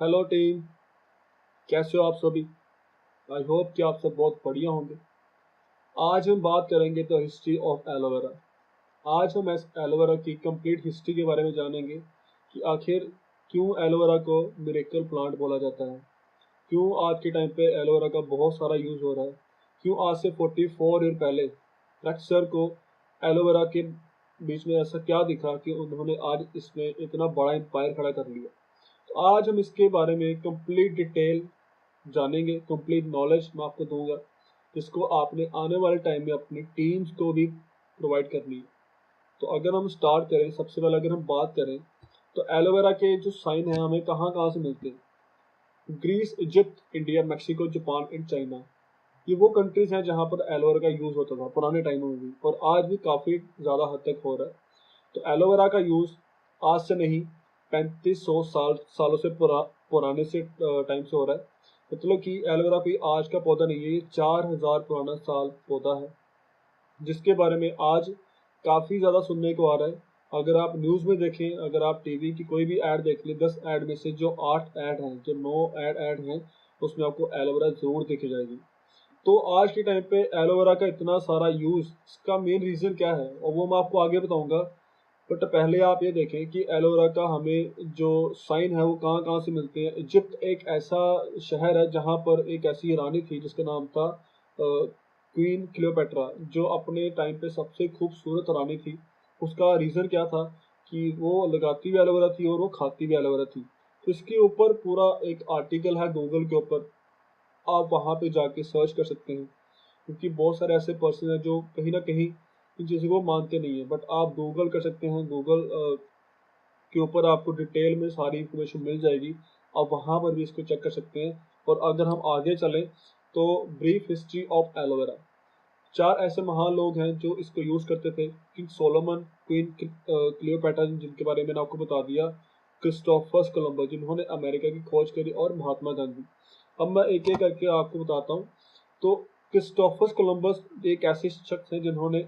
Hello team. कैसे हो आप सभी? आई होप कि आप सब बहुत बढ़िया होंगे। आज हम बात करेंगे द हिस्ट्री ऑफ एलोवेरा। आज हम एलोवेरा की कंप्लीट हिस्ट्री के बारे में जानेंगे कि आखिर क्यों एलोवेरा को मिरेकल प्लांट बोला जाता है, क्यों आज के टाइम पे एलोवेरा का बहुत सारा यूज़ हो रहा है, क्यों आज से 44 ईयर पहले रक्सर को एलोवेरा के बीच में ऐसा क्या दिखा कि उन्होंने आज इसमें इतना बड़ा एम्पायर खड़ा कर लिया। तो आज हम इसके बारे में कंप्लीट डिटेल जानेंगे, कंप्लीट नॉलेज मैं आपको दूंगा जिसको आपने आने वाले टाइम में अपनी टीम्स को भी प्रोवाइड करनी है। तो अगर हम स्टार्ट करें, सबसे पहले अगर हम बात करें तो एलोवेरा के जो साइन है हमें कहाँ कहाँ से मिलते हैं। Greece, Egypt, India, Mexico, Japan and China, ये वो कंट्रीज हैं जहाँ पर एलोवेरा का यूज़ होता था पुराने टाइमों में भी, और आज भी काफ़ी ज़्यादा हद तक हो रहा है। तो एलोवेरा का यूज़ आज से नहीं 3500 सालों से पुराने से टाइम से हो रहा है। मतलब कि एलोवेरा कोई आज का पौधा नहीं है, ये 4000 पुराना साल पौधा है जिसके बारे में आज काफ़ी ज़्यादा सुनने को आ रहा है। अगर आप न्यूज़ में देखें, अगर आप टीवी की कोई भी ऐड देख लें, 10 ऐड में से जो 8 ऐड हैं, जो 9 ऐड हैं, उसमें आपको एलोवेरा ज़रूर दिख जाएगी। तो आज के टाइम पे एलोवेरा का इतना सारा यूज़, इसका मेन रीज़न क्या है और वो मैं आपको आगे बताऊंगा। बट पहले आप ये देखें कि एलोवेरा का हमें जो साइन है वो कहाँ कहाँ से मिलते हैं। इजिप्ट एक ऐसा शहर है जहाँ पर एक ऐसी रानी थी जिसका नाम था क्वीन क्लियोपेट्रा, जो अपने टाइम पे सबसे खूबसूरत रानी थी। उसका रीज़न क्या था कि वो लगाती भी एलोवेरा थी और वो खाती भी एलोवेरा थी। तो इसके ऊपर पूरा एक आर्टिकल है गूगल के ऊपर, आप वहाँ पे जाके सर्च कर सकते हैं। क्योंकि बहुत सारे ऐसे पर्सन हैं जो कहीं ना कहीं इन चीज़ों को मानते नहीं है, बट आप गूगल कर सकते हैं। गूगल के ऊपर आपको डिटेल में सारी इन्फॉर्मेशन मिल जाएगी, आप वहाँ पर भी इसको चेक कर सकते हैं। और अगर हम आगे चलें तो ब्रीफ हिस्ट्री ऑफ एलोवेरा। चार ऐसे महान लोग हैं जो इसको यूज़ करते थे। किंग सोलोमन, क्वीन क्लियोपेट्रा जिनके बारे में मैंने आपको बता दिया, क्रिस्टोफर्स कोलंबस जिन्होंने अमेरिका की खोज करी, और महात्मा गांधी। अब मैं एक एक करके आपको बताता हूँ। तो क्रिस्टोफर्स कोलंबस एक ऐसे शख्स हैं जिन्होंने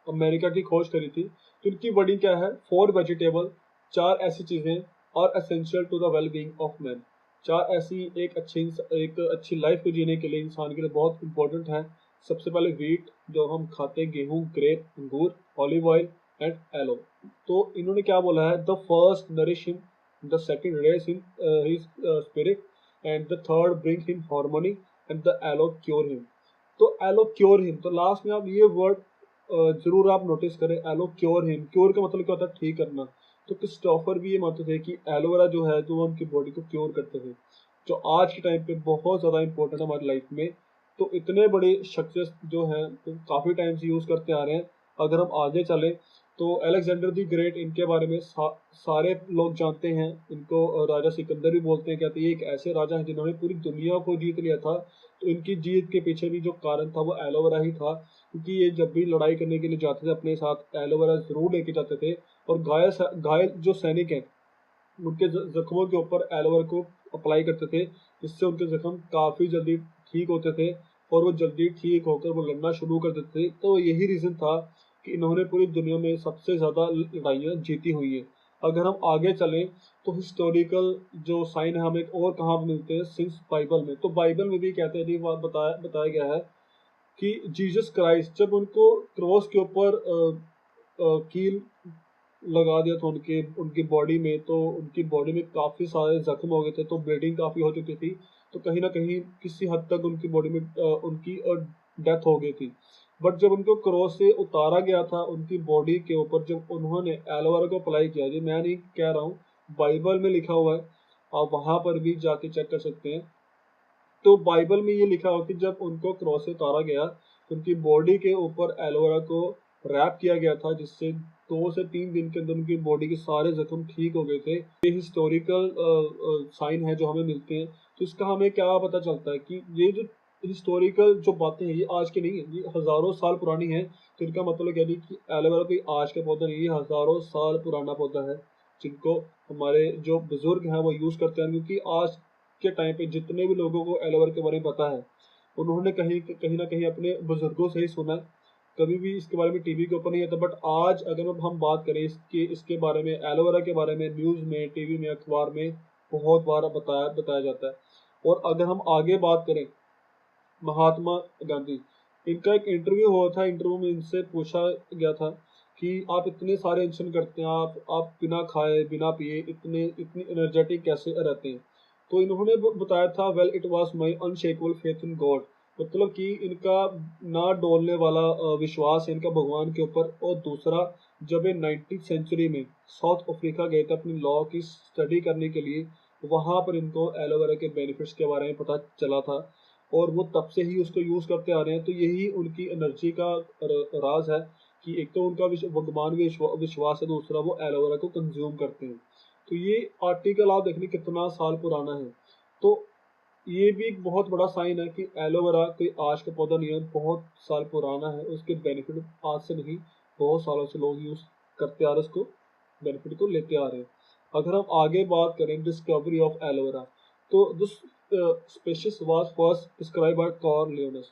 अमेरिका की खोज करी थी। तो इनकी वर्डिंग क्या है? फोर वेजिटेबल, चार ऐसी चीज़ें और essential to the well being of man. चार ऐसी एक अच्छी लाइफ को जीने के लिए इंसान के लिए बहुत इंपॉर्टेंट है। सबसे पहले वीट जो हम खाते हैं, गेहूं, ग्रेप, अंगूर, ऑलिव ऑयल एंड एलो। तो इन्होंने क्या बोला है? The first nourish him, the second raise him his spirit, and the third bring him harmony, and the aloe cure him. तो एलो क्योर हिम, तो लास्ट में आप ये वर्ड जरूर आप नोटिस करें, एलो क्योर हिम। क्योर का मतलब क्या होता है? ठीक करना। तो क्रिस्टोफर भी ये मानते थे कि एलोवेरा जो है जो उनकी बॉडी को क्योर करते थे, जो आज के टाइम पे बहुत ज़्यादा इंपॉर्टेंट है हमारी लाइफ में। तो इतने बड़े सक्सेस जो हैं तो काफ़ी टाइम से यूज़ करते आ रहे हैं। अगर हम आगे चलें तो अलेक्जेंडर दी ग्रेट, इनके बारे में सारे लोग जानते हैं। इनको राजा सिकंदर भी बोलते हैं। कहते हैं ये एक ऐसे राजा हैं जिन्होंने पूरी दुनिया को जीत लिया था। तो इनकी जीत के पीछे भी जो कारण था वो एलोवेरा ही था, क्योंकि ये जब भी लड़ाई करने के लिए जाते थे अपने साथ एलोवेरा जरूर लेके जाते थे। और घायल घायल जो सैनिक हैं उनके जख्मों के ऊपर एलोवेरा को अप्लाई करते थे, जिससे उनके जख्म काफ़ी जल्दी ठीक होते थे और वो जल्दी ठीक होकर वो लड़ना शुरू कर देते थे। तो यही रीज़न था कि इन्होंने पूरी दुनिया में सबसे ज़्यादा लड़ाइयाँ जीती हुई हैं। अगर हम आगे चलें तो हिस्टोरिकल जो साइन है हमें और कहाँ पर मिलते हैं? सिंस बाइबल में। तो बाइबल में भी कहते हैं, ये बात बताया गया है कि जीसस क्राइस्ट जब उनको क्रॉस के ऊपर कील लगा दिया था उनके उनकी बॉडी में, तो उनकी बॉडी में काफ़ी सारे जख्म हो गए थे, तो ब्लीडिंग काफ़ी हो चुकी थी। तो कहीं ना कहीं किसी हद तक उनकी बॉडी में उनकी डेथ हो गई थी। बट जब उनको क्रॉस से उतारा गया था उनकी बॉडी के ऊपर, जब उन्होंने एलोवेरा को अप्लाई किया, जी मैं नहीं कह रहा हूँ, बाइबल में लिखा हुआ है, आप वहाँ पर भी जाके चेक कर सकते हैं। तो बाइबल में ये लिखा हुआ कि जब उनको क्रॉस से उतारा गया तो उनकी बॉडी के ऊपर एलोवेरा को रैप किया गया था, जिससे 2 से 3 दिन के अंदर उनकी बॉडी के सारे जख्म ठीक हो गए थे। ये हिस्टोरिकल साइन है जो हमें मिलते हैं। तो इसका हमें क्या पता चलता है कि ये जो हिस्टोरिकल जो बातें हैं ये आज की नहीं है, ये हज़ारों साल पुरानी है। तो इनका मतलब क्या नहीं कि एलोवेरा कोई आज का पौधा नहीं है, ये हज़ारों साल पुराना पौधा है जिनको हमारे जो बुजुर्ग हैं वो यूज़ करते हैं। क्योंकि आज के टाइम पे जितने भी लोगों को एलोवेरा के बारे में पता है, उन्होंने कहीं कहीं ना कहीं अपने बुजुर्गों से ही सुना है। कभी भी इसके बारे में टीवी के ऊपर नहीं आता। बट आज अगर हम बात करें इसके इसके बारे में, एलोवेरा के बारे में, न्यूज़ में, टीवी में, अखबार में, बहुत बार बताया बताया जाता है। और अगर हम आगे बात करें, महात्मा गांधी, इनका एक इंटरव्यू हुआ था। इंटरव्यू में इनसे पूछा गया था कि आप इतने सारे इंसान करते हैं, आप बिना खाए बिना पिए इतने इतनी एनर्जेटिक कैसे रहते हैं। तो इन्होंने बताया था, well it was my unshakeable faith in God. मतलब कि इनका ना डोलने वाला विश्वास है इनका भगवान के ऊपर। और दूसरा, जब ये 19th सेंचुरी में साउथ अफ्रीका गए थे अपनी लॉ की स्टडी करने के लिए, वहां पर इनको एलोवेरा के बेनिफिट्स के बारे में पता चला था और वो तब से ही उसको यूज करते आ रहे हैं। तो यही उनकी एनर्जी का राज है कि एक तो उनका भगवान में विश्वास है, दूसरा वो एलोवेरा को कंज्यूम करते हैं। तो ये आर्टिकल आप देखने कितना साल पुराना है। तो ये भी एक बहुत बड़ा साइन है कि एलोवेरा कोई आज का पौधा नहीं है, बहुत साल पुराना है। उसके बेनिफिट आज से नहीं, बहुत सालों से लोग यूज करते आ रहे हैं, उसको बेनिफिट को लेते आ रहे हैं। अगर हम आगे बात करें डिस्कवरी ऑफ एलोवेरा, तो this species was first describe by Carl Linnaeus.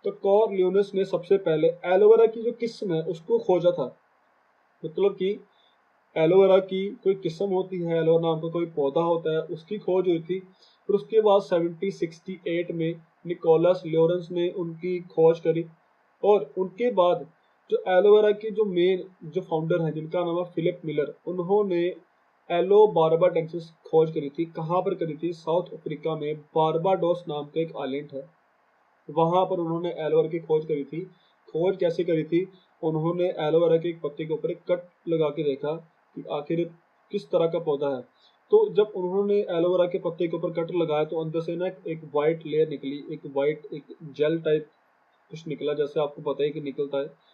तो कार्ल लियोनस ने सबसे पहले एलोवेरा की जो किस्म है उसको खोजा था। मतलब कि एलोवेरा की कोई किस्म होती है, एलोवेरा नाम का कोई पौधा होता है, उसकी खोज हुई थी। फिर उसके बाद 1768 में निकोलस लॉरेंस ने उनकी खोज करी। और उनके बाद जो एलोवेरा की जो मेन जो फाउंडर हैं जिनका नाम है फिलिप मिलर, उन्होंने एलो बारबाडेंसिस खोज करी थी। कहाँ पर करी थी? साउथ अफ्रीका में बारबाडोस नाम का एक आइलैंड है, वहां पर उन्होंने एलोवेरा की खोज करी थी। खोज कैसे करी थी? उन्होंने एलोवेरा के एक पत्ते के ऊपर एक कट लगा के देखा कि आखिर किस तरह का पौधा है। तो जब उन्होंने एलोवेरा के पत्ते के ऊपर कट लगाया तो अंदर से ना एक वाइट लेयर निकली, एक वाइट एक जेल टाइप कुछ निकला, जैसे आपको पता है कि निकलता है।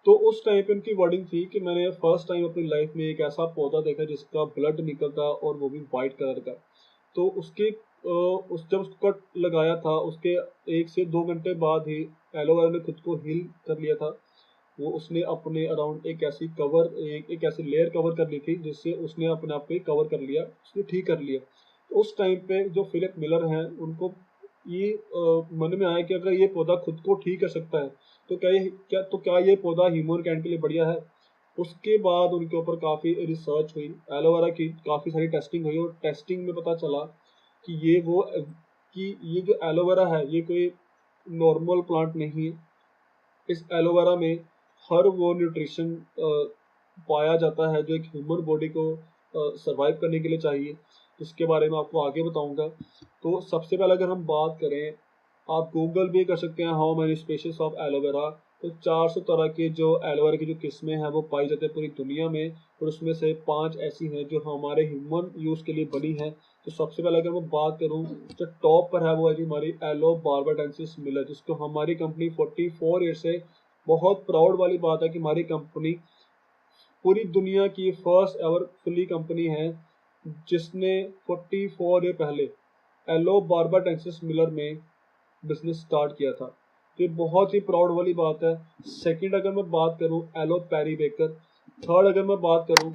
तो उस टाइम पे उनकी वर्डिंग थी कि मैंने फर्स्ट टाइम अपनी लाइफ में एक ऐसा पौधा देखा जिसका ब्लड निकलता और वो भी वाइट कलर का। तो उसके उस जब उसको कट लगाया था उसके 1 से 2 घंटे बाद ही एलोवेरा ने खुद को हील कर लिया था। वो उसने अपने अराउंड एक ऐसी लेयर कवर कर ली थी जिससे उसने अपने आप को कवर कर लिया, उसने ठीक कर लिया। तो उस टाइम पे जो फिलिप मिलर हैं उनको ये मन में आया कि अगर ये पौधा खुद को ठीक कर सकता है तो क्या ये पौधा ह्यूमन काइंड के लिए बढ़िया है। उसके बाद उनके ऊपर काफ़ी रिसर्च हुई, एलोवेरा की काफ़ी सारी टेस्टिंग हुई और टेस्टिंग में पता चला कि ये जो एलोवेरा है ये कोई नॉर्मल प्लांट नहीं है। इस एलोवेरा में हर वो न्यूट्रिशन पाया जाता है जो एक ह्यूमन बॉडी को सरवाइव करने के लिए चाहिए। इसके बारे में आपको आगे बताऊंगा। तो सबसे पहले अगर हम बात करें, आप गूगल भी कर सकते हैं how many species of aloe vera. तो 400 तरह के जो एलोवेरा की जो किस्में हैं वो पाई जाती है पूरी दुनिया में, और उसमें से 5 ऐसी हैं जो हमारे ह्यूमन यूज़ के लिए बनी हैं। तो सबसे पहले अगर मैं बात करूं, जो टॉप पर है वो है जी हमारी एलो बारबाडेंसिस मिलर, जिसको हमारी कंपनी 44 ईयर से, बहुत प्राउड वाली बात है कि हमारी कंपनी पूरी दुनिया की फर्स्ट एवर फुली कंपनी है जिसने 44 ईयर पहले एलो बारबाडेंसिस मिलर में बिजनेस स्टार्ट किया था। तो ये बहुत ही प्राउड वाली बात है। सेकंड अगर मैं बात करूं, एलो पेरी बेकर। थर्ड अगर मैं बात करूं,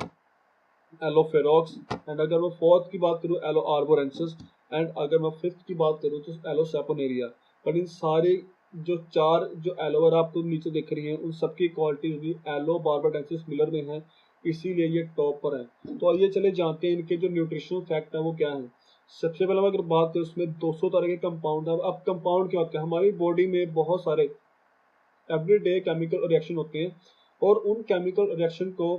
एलो फेरोक्स। एंड अगर मैं फोर्थ की बात करूं, एलो आर्बोरेंसिस। एंड अगर मैं फिफ्थ की बात करूं तो एलो सेपोनेरिया। पर इन सारे जो चार जो एलोवेरा आपको नीचे दिख रही हैं उन सबकी क्वालिटी भी एलो बारबाडेंसिस मिलर में है, इसीलिए ये टॉप पर है। तो आइए चले जानते हैं इनके जो न्यूट्रिशनल फैक्ट है वो क्या है। सबसे पहले अगर बात करें, उसमें 200 तरह के कंपाउंड है। अब कंपाउंड क्या होते हैं? हमारी बॉडी में बहुत सारे एवरीडे केमिकल रिएक्शन होते हैं, और उन केमिकल रिएक्शन को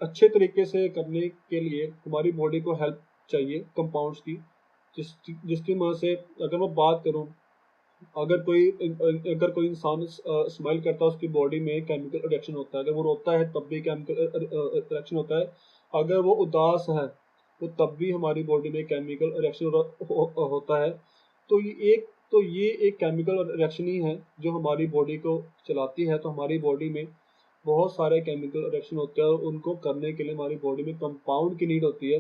अच्छे तरीके से करने के लिए हमारी बॉडी को हेल्प चाहिए कंपाउंड्स की, जिसकी मदद से अगर मैं बात करूं, अगर कोई इंसान स्माइल करता है उसकी बॉडी में केमिकल रिएक्शन होता है, अगर वो रोता है तब भी केमिकल रिएक्शन होता है, अगर वो उदास है तो तब भी हमारी बॉडी में केमिकल रिएक्शन होता है। तो ये एक केमिकल रिएक्शन ही है जो हमारी बॉडी को चलाती है। तो हमारी बॉडी में बहुत सारे केमिकल रिएक्शन होते हैं और उनको करने के लिए हमारी बॉडी में कंपाउंड की नीड होती है।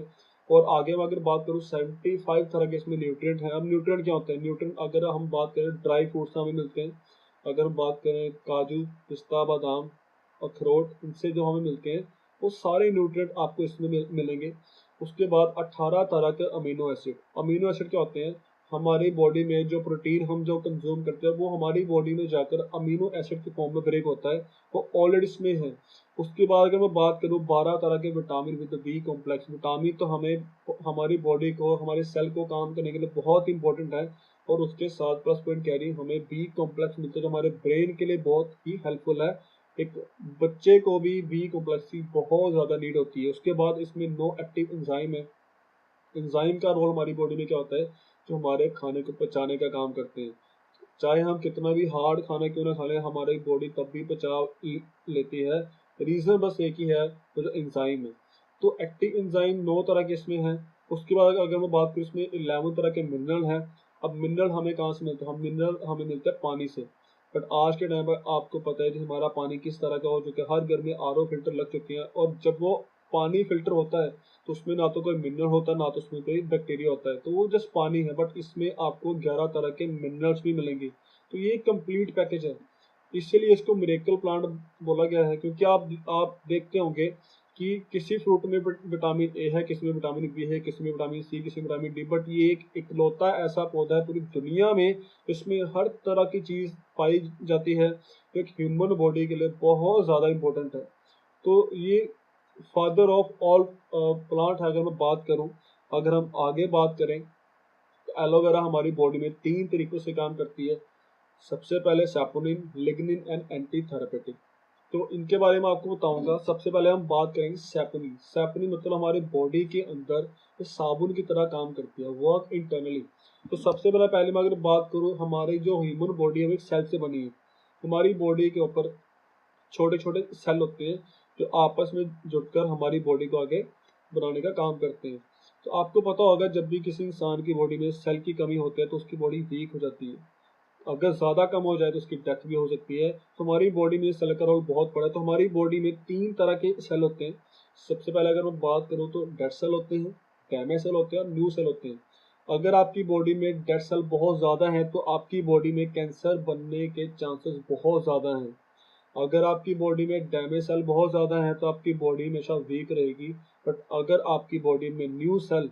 और आगे मैं अगर बात करूँ, 75 तरह के इसमें न्यूट्रिएंट हैं। अब न्यूट्रिएंट क्या होते हैं? न्यूट्रिएंट अगर हम बात करें, ड्राई फ्रूट्स हमें मिलते हैं। अगर हम बात करें काजू, पिस्ता, बादाम, अखरोट, इनसे जो हमें मिलते हैं वो सारे न्यूट्रिएंट आपको इसमें मिलेंगे। उसके बाद 18 तरह के अमीनो एसिड। अमीनो एसिड क्या होते हैं? हमारी बॉडी में जो प्रोटीन हम जो कंज्यूम करते हैं वो हमारी बॉडी में जाकर अमीनो एसिड के फॉर्म में ब्रेक होता है, वो ऑलरेडी इसमें है। उसके बाद अगर मैं बात करूँ 12 तरह के vitamin with B complex, vitamin तो हमें हमारी बॉडी को, हमारे सेल को काम करने के लिए बहुत इंपॉर्टेंट है, और उसके साथ प्लस पॉइंट कैरी हमें बी कॉम्प्लेक्स मिलता है जो हमारे ब्रेन के लिए बहुत ही हेल्पफुल है। एक बच्चे को भी बी कॉम्प्लेक्स की बहुत ज़्यादा नीड होती है। उसके बाद इसमें नो एक्टिव एंजाइम है। एंजाइम का रोल हमारी बॉडी में क्या होता है, जो हमारे खाने को पचाने का काम करते हैं। चाहे हम कितना भी हार्ड खाना क्यों ना खा लें, हमारी बॉडी तब भी पचा लेती है। रीज़न बस एक ही है, वो जो एंजाइम है। तो एक्टिव एंजाइम 9 तरह के इसमें है। उसके बाद अगर मैं बात करूँ, इसमें 11 तरह के मिनरल हैं। अब मिनरल हमें कहाँ से मिलते हैं, हम मिनरल हमें मिलता है पानी से। बट आज के टाइम पर आपको पता है कि हमारा पानी किस तरह का हो चुका है, हर घर में आरओ फिल्टर लग चुके हैं, और जब वो पानी फिल्टर होता है तो उसमें ना तो कोई मिनरल होता है, ना तो उसमें कोई बैक्टीरिया होता है, तो वो जस्ट पानी है। बट इसमें आपको 11 तरह के मिनरल्स भी मिलेंगे। तो ये कंप्लीट पैकेज है, इसीलिए इसको मिरेकल प्लांट बोला गया है। क्योंकि आप देखते होंगे कि किसी फ्रूट में विटामिन ए है, किसी में विटामिन बी है, किसी में विटामिन सी, किसी में विटामिन डी, बट ये एक इकलौता ऐसा पौधा है पूरी दुनिया में इसमें हर तरह की चीज़ पाई जाती है, जो एक ह्यूमन बॉडी के लिए बहुत ज़्यादा इंपॉर्टेंट है। तो ये फादर ऑफ ऑल प्लांट है। अगर मैं बात करूं, अगर हम आगे बात करें, तो एलोवेरा हमारी बॉडी में 3 तरीकों से काम करती है। सबसे पहले saponin, lignin and anti therapeutic. तो इनके बारे में आपको बताऊंगा। सबसे पहले हम बात करेंगे सैपोनिन। सैपोनिन मतलब हमारे बॉडी के अंदर ये साबुन की तरह काम करती है, वर्क इंटरनली। तो सबसे पहले मैं अगर बात करूँ, हमारी जो ह्यूमन बॉडी है वो एक सेल से बनी है। हमारी बॉडी के ऊपर छोटे छोटे सेल होते हैं जो आपस में जुड़कर हमारी बॉडी को आगे बनाने का काम करते हैं। तो आपको पता होगा, जब भी किसी इंसान की बॉडी में सेल की कमी होती है तो उसकी बॉडी वीक हो जाती है। अगर ज़्यादा कम हो जाए तो उसकी डेथ भी हो सकती है। तो हमारी बॉडी में सेल का रोल बहुत बड़ा है। तो हमारी बॉडी में 3 तरह के सेल होते हैं। सबसे पहले अगर मैं बात करूँ तो डेड सेल होते हैं, डैमेज सेल होते हैं, और न्यू सेल होते हैं। अगर आपकी बॉडी में डेड सेल बहुत ज़्यादा है तो आपकी बॉडी में कैंसर बनने के चांसेस बहुत ज़्यादा हैं। अगर आपकी बॉडी में डैमेज सेल बहुत ज़्यादा है तो आपकी बॉडी हमेशा वीक रहेगी। बट अगर आपकी बॉडी में न्यू सेल,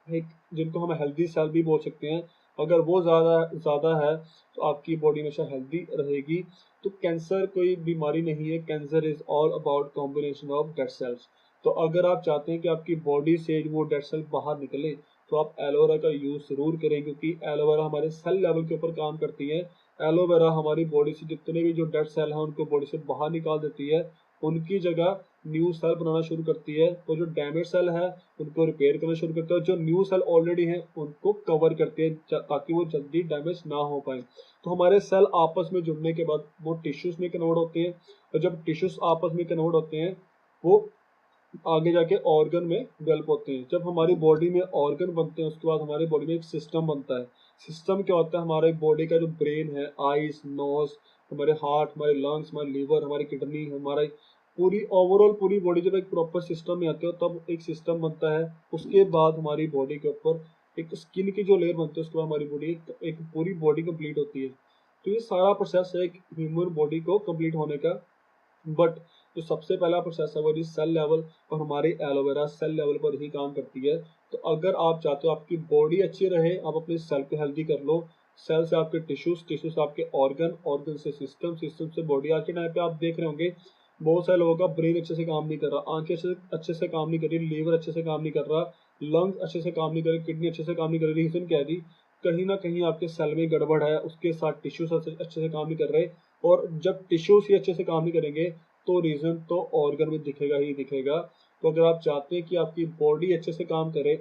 एक जिनको हम हेल्दी सेल भी बोल सकते हैं, अगर वो ज़्यादा ज़्यादा है तो आपकी बॉडी हमेशा हेल्दी रहेगी। तो कैंसर कोई बीमारी नहीं है, cancer is all about combination of dead cells. तो अगर आप चाहते हैं कि आपकी बॉडी से वो डेड सेल बाहर निकले, तो आप एलोवेरा का यूज़ ज़रूर करें, क्योंकि एलोवेरा हमारे सेल लेवल के ऊपर काम करती है। एलोवेरा हमारी बॉडी से जितने भी जो डेड सेल हैं उनको बॉडी से बाहर निकाल देती है, उनकी जगह न्यू सेल बनाना शुरू करती है, और जो डैमेज सेल है उनको रिपेयर करना शुरू करती है, और जो न्यू सेल ऑलरेडी हैं उनको कवर करती है ताकि वो जल्दी डैमेज ना हो पाए। तो हमारे सेल आपस में जुड़ने के बाद वो टिश्यूज में कन्वर्ट होते हैं, और जब टिश्यूज आपस में कन्वर्ट होते हैं वो आगे जाके ऑर्गन में डेवलप होते हैं। जब हमारी बॉडी में ऑर्गन बनते हैं उसके बाद हमारी बॉडी में एक सिस्टम बनता है। सिस्टम क्या होता है, हमारे बॉडी का जो ब्रेन है, आईज, नोज, हमारे हार्ट, हमारे लंग्स, हमारे लीवर, हमारी किडनी, हमारा पूरी ओवरऑल पूरी बॉडी जब एक प्रॉपर सिस्टम में आती है तब एक सिस्टम बनता है। उसके बाद हमारी बॉडी के ऊपर एक स्किन की जो लेयर बनती है, उसके बाद हमारी बॉडी एक पूरी बॉडी कंप्लीट होती है। तो ये सारा प्रोसेस है एक ह्यूमन बॉडी को कंप्लीट होने का। बट जो सबसे पहला प्रोसेस है वो भी सेल लेवल, और हमारी एलोवेरा सेल लेवल पर ही काम करती है। तो अगर आप चाहते हो आपकी बॉडी अच्छी रहे, आप अपने सेल को हेल्दी कर लो। सेल से आपके टिश्यूज, टिश्यू से आपके ऑर्गन, ऑर्गन से सिस्टम, सिस्टम से बॉडी। आज के टाइम पे आप देख रहे होंगे बहुत सारे लोगों का ब्रेन अच्छे से काम नहीं कर रहा, आंखें अच्छे से काम नहीं कर रही, लीवर अच्छे से काम नहीं कर रहा, लंग्स अच्छे से काम नहीं कर रही, किडनी अच्छे से काम नहीं कर रही। रीजन क्या है जी, कहीं ना कहीं आपके सेल में गड़बड़ है, उसके साथ टिश्यूज अच्छे से काम नहीं कर रहे। और जब टिश्यूज ही अच्छे से काम नहीं करेंगे तो रीजन तो ऑर्गन में दिखेगा ही दिखेगा। तो अगर आप चाहते हैं कि आपकी बॉडी अच्छे से काम करे,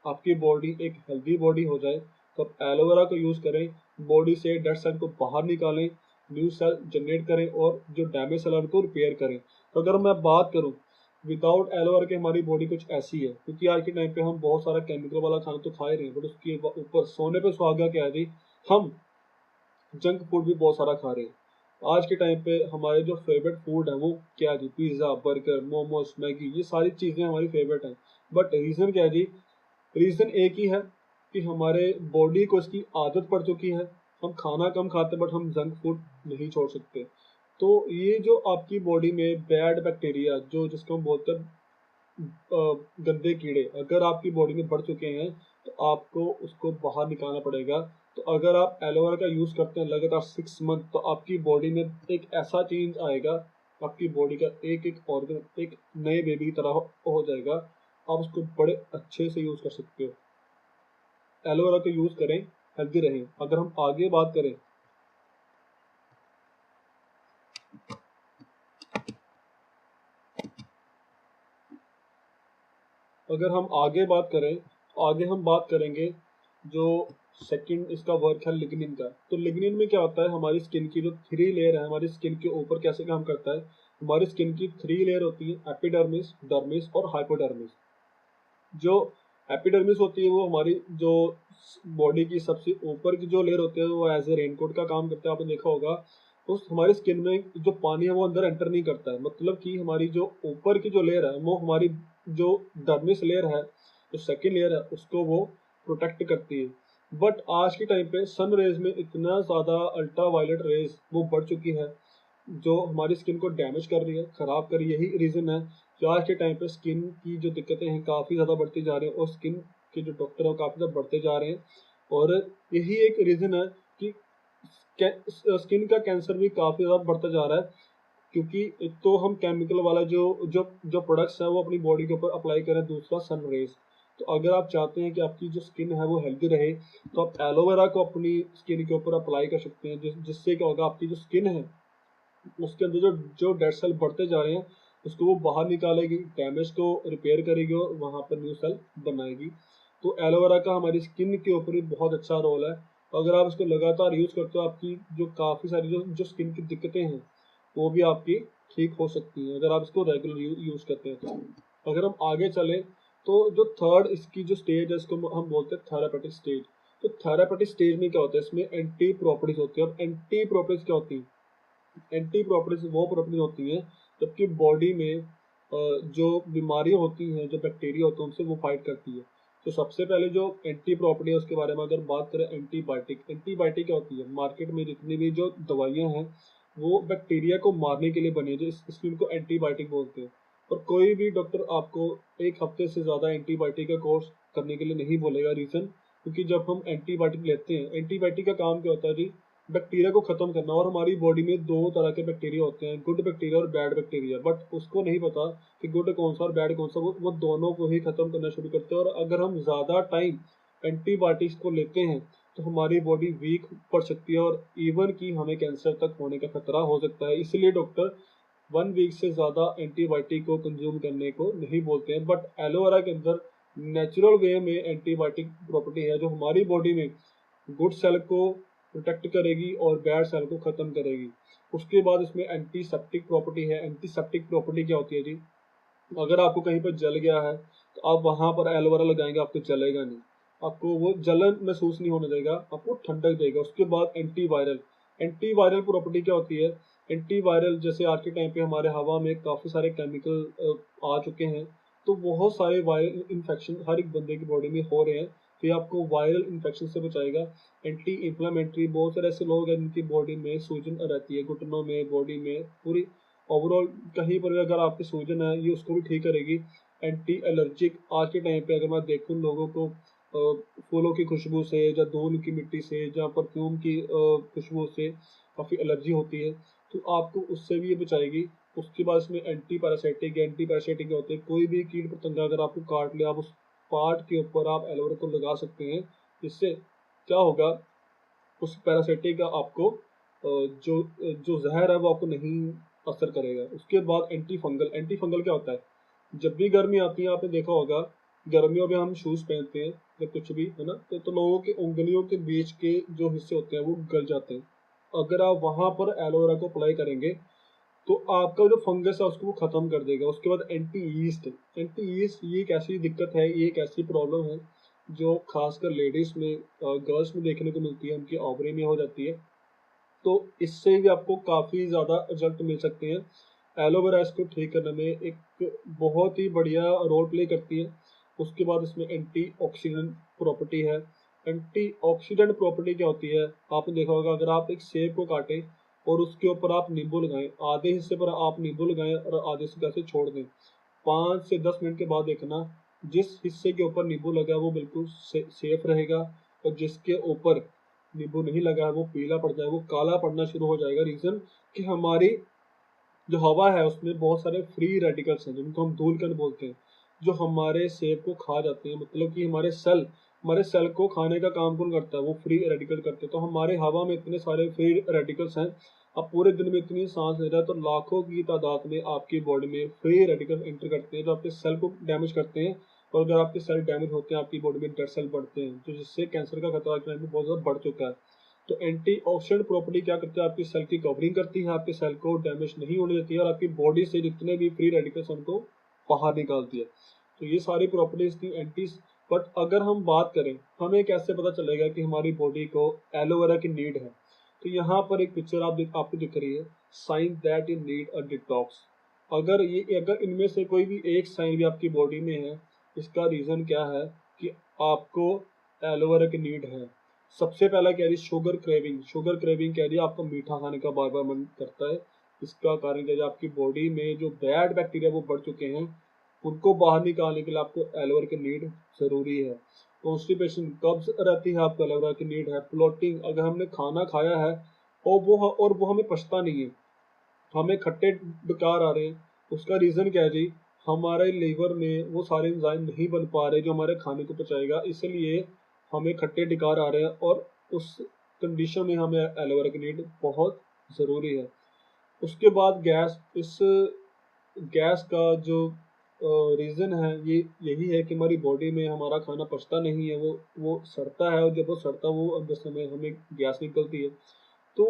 आपकी बॉडी एक हेल्दी बॉडी हो जाए, तो आप एलोवेरा को यूज़ करें। बॉडी से डेड सेल को बाहर निकालें, न्यू सेल जनरेट करें, और जो डैमेज सेल है उनको रिपेयर करें। तो अगर मैं बात करूं विदाउट एलोवेरा के हमारी बॉडी कुछ ऐसी है, क्योंकि आज के टाइम पे हम बहुत सारा केमिकल वाला खाना तो खा ही रहे हैं, बट उसके ऊपर सोने पे सुहागा क्या है जी, हम जंक फूड भी बहुत सारा खा रहे हैं। आज के टाइम पे हमारे जो फेवरेट फूड है वो क्या है जी, पिज़्ज़ा, बर्गर, मोमोज, मैगी, ये सारी चीज़ें हमारी फेवरेट हैं। बट रीज़न क्या है जी, रीज़न एक ही है कि हमारे बॉडी को इसकी आदत पड़ चुकी है। हम खाना कम खाते बट हम जंक फूड नहीं छोड़ सकते। तो ये जो आपकी बॉडी में बैड बैक्टीरिया, जो जिसको हम बोलते हैं गंदे कीड़े अगर आपकी बॉडी में बढ़ चुके हैं तो आपको उसको बाहर निकालना पड़ेगा। तो अगर आप एलोवेरा का यूज़ करते हैं लगातार 6 मंथ, तो आपकी बॉडी में एक ऐसा चेंज आएगा, आपकी बॉडी का एक एक ऑर्गन एक नए बेबी की तरह हो जाएगा। आप उसको बड़े अच्छे से यूज़ कर सकते हो। एलोवेरा का यूज़ करें, हेल्दी रहें। अगर हम आगे बात करें, अगर हम आगे बात करें तो आगे हम बात करेंगे जो सेकंड इसका वर्क है लिग्निन का। तो लिग्निन में क्या होता है, हमारी स्किन की जो 3 लेयर है, हमारी स्किन के ऊपर कैसे काम करता है। हमारी स्किन की 3 लेयर होती है, एपिडर्मिस, डर्मिस और हाइपोडर्मिस। जो एपिडर्मिस होती है वो हमारी जो बॉडी की सबसे ऊपर की जो लेयर होती है वो एज ए रेनकोट का काम करता है। आपने देखा होगा उस हमारी स्किन में जो पानी है वो अंदर एंटर नहीं करता है, मतलब कि हमारी जो ऊपर की जो लेयर है वो हमारी जो डर्मिस लेयर है, जो सेकेंड लेयर है, उसको वो प्रोटेक्ट करती है। बट आज के टाइम पे सन रेज में इतना ज़्यादा अल्ट्रा वायलेट रेज वो बढ़ चुकी है जो हमारी स्किन को डैमेज कर रही है, ख़राब कर रही है। यही रीज़न है कि आज के टाइम पे स्किन की जो दिक्कतें हैं काफ़ी ज़्यादा बढ़ती जा रही हैं और स्किन के जो डॉक्टर हैं काफ़ी ज़्यादा बढ़ते जा रहे हैं। और यही एक रीज़न है कि स्किन का कैंसर भी काफ़ी ज़्यादा बढ़ता जा रहा है, क्योंकि एक तो हम केमिकल वाला जो जो जो प्रोडक्ट्स है वो अपनी बॉडी के ऊपर अप्लाई करें, दूसरा सन रेज। तो अगर आप चाहते हैं कि आपकी जो स्किन है वो हेल्दी रहे तो आप एलोवेरा को अपनी स्किन के ऊपर अप्लाई कर सकते हैं, जिससे क्या होगा, आपकी जो स्किन है उसके अंदर जो जो डेड सेल बढ़ते जा रहे हैं उसको वो बाहर निकालेगी, डैमेज को रिपेयर करेगी और वहाँ पर न्यू सेल बनाएगी। तो एलोवेरा का हमारी स्किन के ऊपर भी बहुत अच्छा रोल है। अगर आप इसको लगातार यूज़ करते हो आपकी जो काफ़ी सारी जो जो स्किन की दिक्कतें हैं वो भी आपकी ठीक हो सकती हैं, अगर आप इसको रेगुलर यूज़ करते हैं तो। अगर हम आगे चलें तो जो थर्ड इसकी जो स्टेज है इसको हम बोलते हैं थेरापेटिक स्टेज। तो थेरापेटिक स्टेज में क्या होता है, इसमें एंटी प्रॉपर्टीज होती है। और एंटी प्रॉपर्टीज क्या होती है, एंटी प्रॉपर्टीज वो प्रॉपर्टीज होती हैं जबकि बॉडी में जो बीमारियां होती हैं, जो बैक्टीरिया होते हैं, उनसे वो फाइट करती है। तो सबसे पहले जो एंटी प्रॉपर्टी है उसके बारे में अगर बात करें, एंटीबायोटिक। एंटीबायोटिक क्या होती है, मार्केट में जितनी भी जो दवाइयाँ हैं वो बैक्टीरिया को मारने के लिए बनी है, जो इसलिए उनको एंटीबायोटिक बोलते हैं। और कोई भी डॉक्टर आपको 1 हफ्ते से ज़्यादा एंटीबायोटिक का कोर्स करने के लिए नहीं बोलेगा। रीज़न, क्योंकि जब हम एंटीबायोटिक लेते हैं, एंटीबायोटिक का काम क्या होता है जी, बैक्टीरिया को खत्म करना। और हमारी बॉडी में 2 तरह के बैक्टीरिया होते हैं, गुड बैक्टीरिया और बैड बैक्टीरिया। बट उसको नहीं पता कि गुड कौन सा और बैड कौन सा, वो दोनों को ही खत्म करना शुरू करते हैं। और अगर हम ज़्यादा टाइम एंटीबायोटिक्स को लेते हैं तो हमारी बॉडी वीक पड़ सकती है और इवन कि हमें कैंसर तक होने का खतरा हो सकता है। इसलिए डॉक्टर 1 वीक से ज़्यादा एंटीबायोटिक को कंज्यूम करने को नहीं बोलते हैं। बट एलोवेरा के अंदर नेचुरल वे में एंटीबायोटिक प्रॉपर्टी है जो हमारी बॉडी में गुड सेल को प्रोटेक्ट करेगी और बैड सेल को ख़त्म करेगी। उसके बाद इसमें एंटीसेप्टिक प्रॉपर्टी है। एंटीसेप्टिक प्रॉपर्टी क्या होती है जी, अगर आपको कहीं पर जल गया है तो आप वहाँ पर एलोवेरा लगाएंगे, आपको जलेगा नहीं, आपको वो जलन महसूस नहीं होने देगा, आपको ठंडक देगा। उसके बाद एंटीवायरल। एंटीवायरल प्रॉपर्टी क्या होती है, एंटीवायरल जैसे आज के टाइम पे हमारे हवा में काफ़ी सारे केमिकल आ चुके हैं, तो बहुत सारे वायरल इन्फेक्शन हर एक बंदे की बॉडी में हो रहे हैं, तो ये आपको वायरल इन्फेक्शन से बचाएगा। एंटी इन्फ्लामेटरी, बहुत सारे ऐसे लोग हैं जिनकी बॉडी में सूजन रहती है, घुटनों में, बॉडी में, पूरी ओवरऑल कहीं पर भी अगर आपकी सूजन है ये उसको भी ठीक करेगी। एंटी एलर्जिक, आज के टाइम पे अगर मैं देखूं लोगों को फूलों की खुशबू से या धूल की मिट्टी से या परफ्यूम की खुशबू से काफ़ी एलर्जी होती है, तो आपको उससे भी ये बचाएगी। उसके बाद इसमें एंटी पैरासाइटिक होते हैं, कोई भी कीट पतंगा अगर आपको काट ले, आप उस पार्ट के ऊपर आप एलोवेरा को लगा सकते हैं। इससे क्या होगा, उस पैरासाइटिक का आपको जो जो जहर है वो आपको नहीं असर करेगा। उसके बाद एंटी फंगल। एंटी फंगल क्या होता है, जब भी गर्मी आती है आपने देखा होगा गर्मियों में हम शूज़ पहनते हैं या कुछ भी है ना, तो लोगों के उंगलियों के बीच के जो हिस्से होते हैं वो गल जाते हैं। अगर आप वहाँ पर एलोवेरा को अप्लाई करेंगे तो आपका जो फंगस है उसको वो ख़त्म कर देगा। उसके बाद एंटी ईस्ट। एंटी ईस्ट ये एक ऐसी दिक्कत है, ये एक ऐसी प्रॉब्लम है जो खासकर लेडीज़ में, गर्ल्स में देखने को मिलती है, उनकी ओवरी में हो जाती है। तो इससे भी आपको काफ़ी ज़्यादा रिजल्ट मिल सकते हैं। एलोवेरा इसको ठीक करने में एक बहुत ही बढ़िया रोल प्ले करती है। उसके बाद इसमें एंटीऑक्सीडेंट प्रॉपर्टी है। एंटीऑक्सीडेंट प्रॉपर्टी क्या होती है, आपने देखा होगा अगर आप एक सेब को काटें और उसके ऊपर आप नींबू लगाएं, आधे हिस्से पर आप नींबू लगाएं और आधे हिस्से कैसे छोड़ दें, 5 से 10 मिनट के बाद देखना जिस हिस्से के ऊपर नींबू लगा है वो बिल्कुल सेफ रहेगा, और जिसके ऊपर नींबू नहीं लगा है वो पीला पड़ जाएगा, वो काला पड़ना शुरू हो जाएगा। रीजन कि हमारी जो हवा है उसमें बहुत सारे फ्री रेडिकल्स हैं जिनको हम धूल कण बोलते हैं, जो हमारे सेब को खा जाते हैं। मतलब कि हमारे सेल को खाने का काम कौन करता है? वो फ्री रेडिकल करते हैं। तो हमारे हवा में इतने सारे फ्री रेडिकल्स हैं, अब पूरे दिन में इतनी सांस ले रहा है तो लाखों की तादाद में आपकी बॉडी में फ्री रेडिकल एंटर करते हैं जो आपके सेल को डैमेज करते हैं। और अगर आपके सेल डैमेज होते हैं आपकी बॉडी में डेड सेल बढ़ते हैं, तो जिससे कैंसर का खतरा टाइम में बहुत ज़्यादा बढ़ चुका है। तो एंटीऑक्सीडेंट प्रॉपर्टी क्या करती है? आपकी सेल की कवरिंग करती है, आपके सेल को डैमेज नहीं होने देती है, और आपकी बॉडी से जितने भी फ्री रेडिकल्स उनको बाहर निकालती है। तो ये सारी प्रॉपर्टीज थी एंटी। बट अगर हम बात करें हमें कैसे पता चलेगा कि हमारी बॉडी को एलोवेरा की नीड है, तो यहाँ पर एक पिक्चर आपको दिख रही है, sign that you need a detox. अगर इनमें से कोई भी एक साइन भी आपकी बॉडी में है, इसका रीजन क्या है कि आपको एलोवेरा की नीड है। सबसे पहला कह रही शुगर क्रेविंग। शुगर क्रेविंग कह रही है आपको मीठा खाने का बार बार मन करता है। इसका कारण क्या है? आपकी बॉडी में जो बैड बैक्टीरिया वो बढ़ चुके हैं, उनको बाहर निकालने के लिए आपको एलोवेरा की नीड जरूरी है। कॉन्स्टिपेशन, कब्ज रहती है, आपको एलोवेरा की नीड है। ब्लोटिंग, अगर हमने खाना खाया है और वो हमें पचता नहीं है, हमें खट्टे बेकार आ रहे हैं, उसका रीजन क्या है जी? हमारे लीवर में वो सारे एंजाइम नहीं बन पा रहे जो हमारे खाने को पचाएगा, इसलिए हमें खट्टे डिकार आ रहे हैं, और उस कंडीशन में हमें एलोवेरा की नीड बहुत ज़रूरी है। उसके बाद गैस। इस गैस का जो रीज़न है ये यही है कि हमारी बॉडी में हमारा खाना पचता नहीं है, वो सड़ता है, और जब वो सड़ता है वो अंदर से हमें गैस निकलती है। तो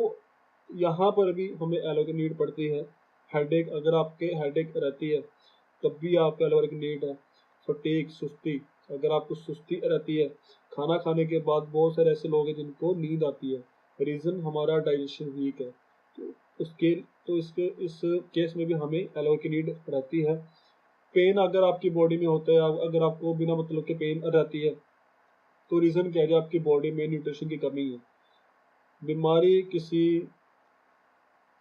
यहाँ पर भी हमें एलोवेरा की नीड पड़ती है। हेडेक, अगर आपके हेडेक रहती है तब भी आपको एलोवेरा की नीड है। फटीग, सुस्ती, अगर आपको सुस्ती रहती है, खाना खाने के बाद बहुत सारे ऐसे लोग हैं जिनको नींद आती है, रीज़न हमारा डाइजेशन वीक है। तो उसके तो इसके इस केस में भी हमें एलोवेरा की नीड रहती है। पेन अगर आपकी बॉडी में होता है, अगर आपको बिना मतलब के पेन रहती है, तो रीज़न क्या है? आपकी बॉडी में न्यूट्रिशन की कमी है। बीमारी किसी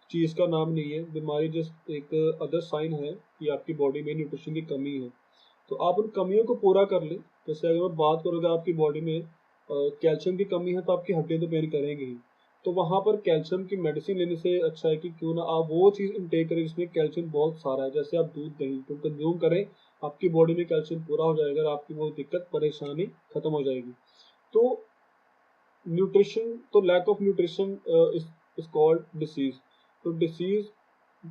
चीज़ का नाम नहीं है, बीमारी जस्ट एक अदर साइन है कि आपकी बॉडी में न्यूट्रिशन की कमी है। तो आप उन कमियों को पूरा कर लें। जैसे अगर मैं बात करूँ अगर आपकी बॉडी में कैल्शियम की कमी है तो आपकी हड्डियाँ तो पेन करेंगी ही। तो वहाँ पर कैल्शियम की मेडिसिन लेने से अच्छा है कि क्यों ना आप वो चीज़ इनटेक करें जिसमें कैल्शियम बहुत सारा है। जैसे आप दूध दही तो कंज्यूम करें, आपकी बॉडी में कैल्शियम पूरा हो जाएगा और आपकी वो दिक्कत परेशानी खत्म हो जाएगी। तो न्यूट्रिशन, तो lack of nutrition is called disease. तो डिसीज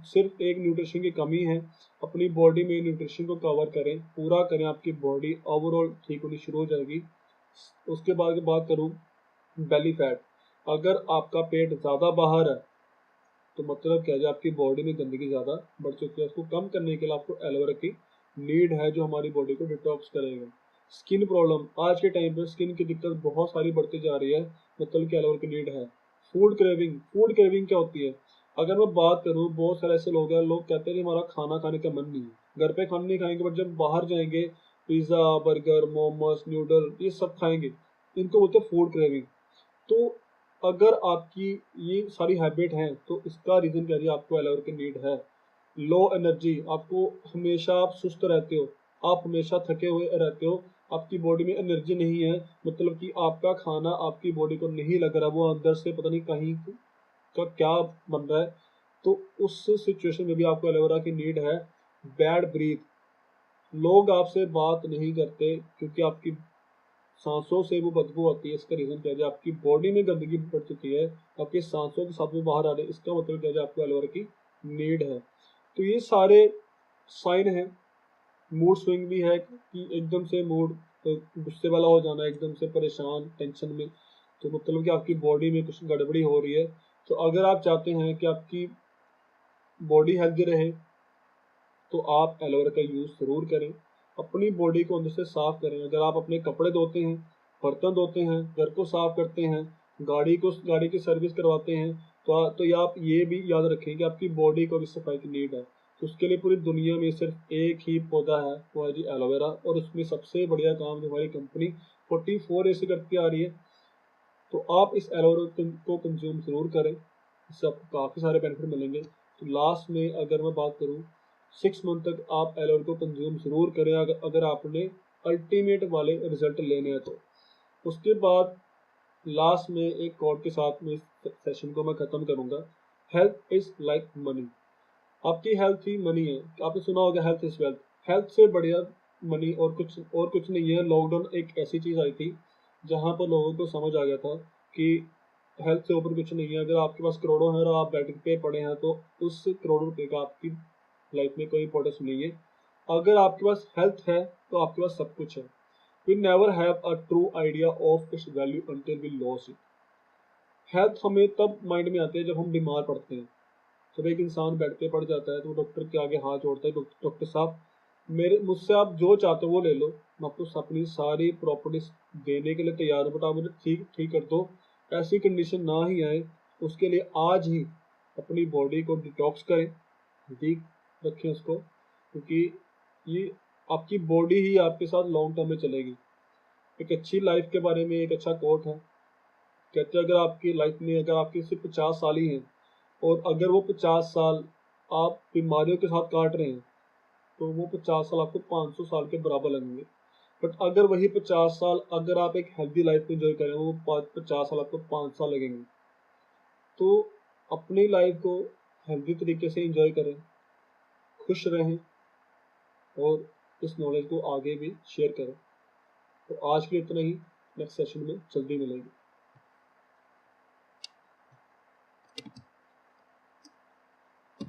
सिर्फ एक न्यूट्रिशन की कमी है। अपनी बॉडी में न्यूट्रिशन को कवर करें, पूरा करें, आपकी बॉडी ओवरऑल ठीक होनी शुरू हो जाएगी। उसके बाद की बात करूं, बेली फैट। अगर आपका पेट ज़्यादा बाहर है तो मतलब क्या है? आपकी बॉडी में गंदगी ज़्यादा बढ़ चुकी है, उसको कम करने के लिए आपको एलोवेरा की नीड है जो हमारी बॉडी को डिटॉक्स करेगा। स्किन प्रॉब्लम, आज के टाइम पे स्किन की दिक्कत बहुत सारी बढ़ती जा रही है, मतलब कि एलोवेरा की नीड है। फूड क्रेविंग, फूड क्रेविंग क्या होती है? अगर मैं बात करूँ, बहुत सारे ऐसे लोग हैं, लोग कहते हैं कि हमारा खाना खाने का मन नहीं है, घर पे खाना नहीं खाएंगे, बट जब बाहर जाएंगे पिज़्ज़ा, बर्गर, मोमोस, नूडल ये सब खाएंगे, इनको बोलते हैं फूड क्रेविंग। तो अगर आपकी ये सारी हैबिट हैं तो इसका रीज़न क्या है? आपको एलोवेरा की नीड है। लो एनर्जी, आपको हमेशा आप सुस्त रहते हो, आप हमेशा थके हुए रहते हो, आपकी बॉडी में एनर्जी नहीं है, मतलब कि आपका खाना आपकी बॉडी को नहीं लग रहा, वो अंदर से पता नहीं कहीं का क्या बन रहा है। तो उस सिचुएशन में भी आपको एलोवेरा की नीड है। बैड ब्रीथ, लोग आपसे बात नहीं करते क्योंकि आपकी सांसों से वो बदबू आती है। इसका रीजन क्या है? आपकी बॉडी में गंदगी बढ़ चुकी है, आपकी सांसों के साथ में बाहर आ रहे हैं, इसका मतलब क्या है? आपको एलोवेरा की नीड है। तो ये सारे साइन है। मूड स्विंग भी है कि एकदम से मूड गुस्से वाला हो जाना, एकदम से परेशान, टेंशन में, तो मतलब कि आपकी बॉडी में कुछ गड़बड़ी हो रही है। तो अगर आप चाहते हैं कि आपकी बॉडी हेल्दी रहे तो आप एलोवेरा का यूज़ ज़रूर करें। अपनी बॉडी को अंदर से साफ करें। अगर आप अपने कपड़े धोते हैं, बर्तन धोते हैं, घर को साफ करते हैं, गाड़ी की सर्विस करवाते हैं, तो ये आप ये भी याद रखें कि आपकी बॉडी को भी सफाई की नीड है। तो उसके लिए पूरी दुनिया में सिर्फ एक ही पौधा है, वो है जी एलोवेरा, और उसमें सबसे बढ़िया काम जो हमारी कंपनी 44 ईयर से करती आ रही है। तो आप इस एलोवेरा को कंज्यूम ज़रूर करें, इससे आपको काफ़ी सारे बेनिफिट मिलेंगे। तो लास्ट में अगर मैं बात करूँ 6 मंथ तक आप एलोवेरा को कंज्यूम जरूर करें अगर आपने अल्टीमेट वाले रिजल्ट लेने हैं तो। उसके बाद लास्ट में एक कोट के साथ में इस सेशन को मैं खत्म करूंगा। Health is like money. आपकी हेल्थ ही मनी है। आपने सुना होगा हेल्थ इज वेल्थ। हेल्थ से बढ़िया मनी और कुछ नहीं है। लॉकडाउन एक ऐसी चीज आई थी जहां पर लोगों को समझ आ गया था कि हेल्थ से ऊपर कुछ नहीं है। अगर आपके पास करोड़ों है और आप बेड पे पड़े हैं तो उस करोड़ों रुपए का आपकी लाइफ में कोई इंपॉर्टेंस नहीं है। अगर आपके पास हेल्थ है तो आपके पास सब कुछ है। We never have a true idea of its value until we lose it. Health हमें तब माइंड में आती है जब हम बीमार पड़ते हैं। जब एक इंसान बेड पे पड़ जाता है तो डॉक्टर के आगे हाथ जोड़ता है, डॉक्टर साहब मेरे मुझसे आप जो चाहते हो वो ले लो, मैं आपको अपनी सारी प्रॉपर्टीज देने के लिए तैयार हूँ, बट आप मुझे ठीक ठीक कर दो। ऐसी कंडीशन ना ही आए, उसके लिए आज ही अपनी बॉडी को डिटॉक्स करें, ठीक रखें उसको, क्योंकि ये आपकी बॉडी ही आपके साथ लॉन्ग टर्म में चलेगी। एक अच्छी लाइफ के बारे में एक अच्छा कोट है, कहते हैं अगर आपकी लाइफ में अगर आपकी सिर्फ 50 साल ही हैं और अगर वो 50 साल आप बीमारियों के साथ काट रहे हैं तो वो 50 साल आपको 500 साल के बराबर लगेंगे। बट अगर वही 50 साल अगर आप एक हेल्दी लाइफ को एंजॉय करें वो 50 साल आपको 5 साल लगेंगे। तो अपनी लाइफ को हेल्दी तरीके से एंजॉय करें, खुश रहें और इस नॉलेज को आगे भी शेयर करें। तो आज के लिए इतना ही। नेक्स्ट सेशन में जल्दी मिलेंगे।